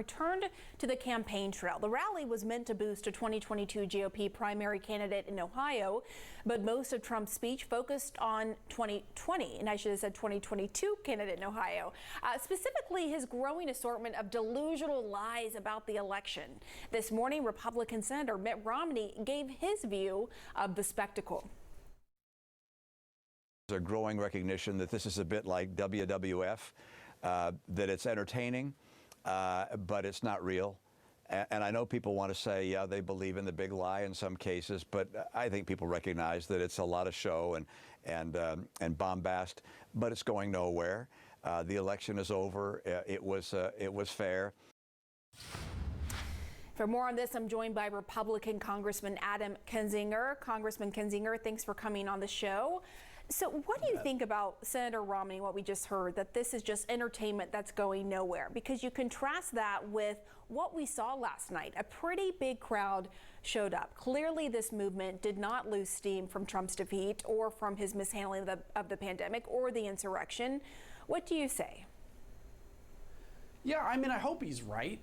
Returned to the campaign trail. The rally was meant to boost a 2022 GOP primary candidate in Ohio, but most of Trump's speech focused on 2020, and I should have said 2022 candidate in Ohio, specifically his growing assortment of delusional lies about the election. This morning, Republican Senator Mitt Romney gave his view of the spectacle. There's a growing recognition that this is a bit like WWF, that it's entertaining. But it's not real. And I know people want to say, yeah, they believe in the big lie in some cases, but I think people recognize that it's a lot of show and bombast, but it's going nowhere. The election is over. It was fair. For more on this, I'm joined by Republican Congressman Adam Kinzinger. Congressman Kinzinger, thanks for coming on the show. So what do you think about Senator Romney, what we just heard, that this is just entertainment that's going nowhere? Because you contrast that with what we saw last night. A pretty big crowd showed up. Clearly, this movement did not lose steam from Trump's defeat or from his mishandling of the pandemic or the insurrection. What do you say? Yeah, I mean, I hope he's right.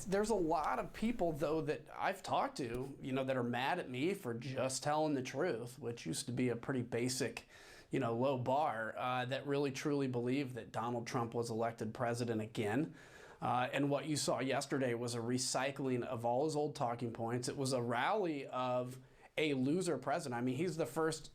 There's a lot of people, though, that I've talked to, that are mad at me for just telling the truth, which used to be a pretty basic, low bar, that really truly believe that Donald Trump was elected president again. And what you saw yesterday was a recycling of all his old talking points. It was a rally of a loser president. I mean, he's the first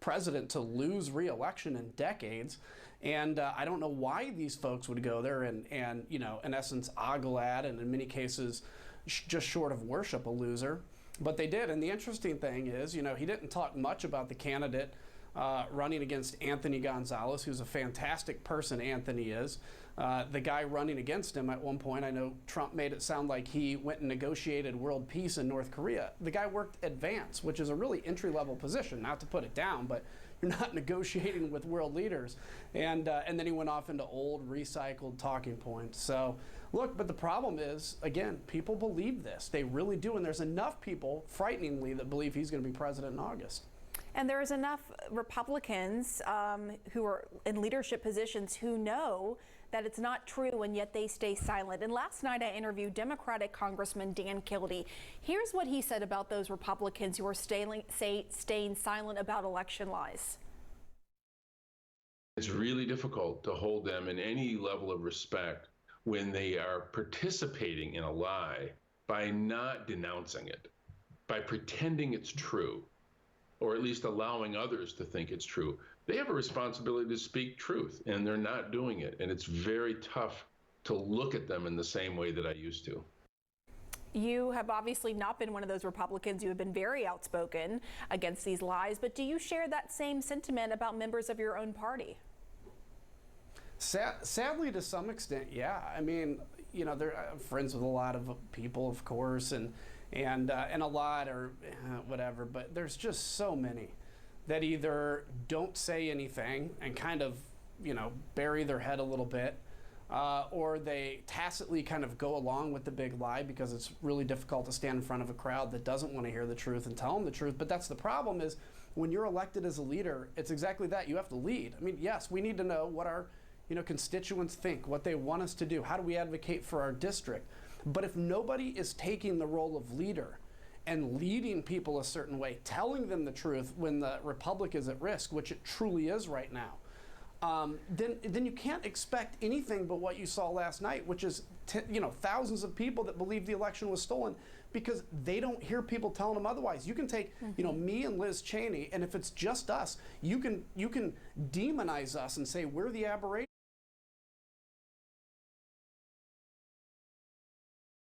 president to lose re-election in decades. And I don't know why these folks would go there and in essence, ogle at, and in many cases, just short of worship a loser. But they did. And the interesting thing is, he didn't talk much about the candidate running against Anthony Gonzalez, who's a fantastic person, Anthony is. The guy running against him at one point, I know Trump made it sound like he went and negotiated world peace in North Korea. The guy worked at Vance, which is a really entry-level position, not to put it down, but you're not negotiating with world leaders. And then he went off into old, recycled talking points. So, look, but the problem is, again, people believe this. They really do, and there's enough people, frighteningly, that believe he's going to be president in August. And there's enough Republicans who are in leadership positions who know that it's not true, and yet they stay silent. And last night I interviewed Democratic Congressman Dan Kildee. Here's what he said about those Republicans who are staying silent about election lies. It's really difficult to hold them in any level of respect when they are participating in a lie by not denouncing it, by pretending it's true, or at least allowing others to think it's true. They have a responsibility to speak truth, and they're not doing it. And it's very tough to look at them in the same way that I used to. You have obviously not been one of those Republicans. You have been very outspoken against these lies, but do you share that same sentiment about members of your own party? Sadly, to some extent, yeah. I mean, they're friends with a lot of people, of course, and a lot or whatever, but there's just so many that either don't say anything and kind of, bury their head a little bit, or they tacitly kind of go along with the big lie because it's really difficult to stand in front of a crowd that doesn't want to hear the truth and tell them the truth. But that's the problem, is when you're elected as a leader, it's exactly that. You have to lead. I mean, yes, we need to know what our constituents think, what they want us to do. How do we advocate for our district? But if nobody is taking the role of leader and leading people a certain way, telling them the truth when the republic is at risk, which it truly is right now, then you can't expect anything but what you saw last night, which is thousands of people that believe the election was stolen because they don't hear people telling them otherwise. You can take me and Liz Cheney, and if it's just us, you can demonize us and say we're the aberration.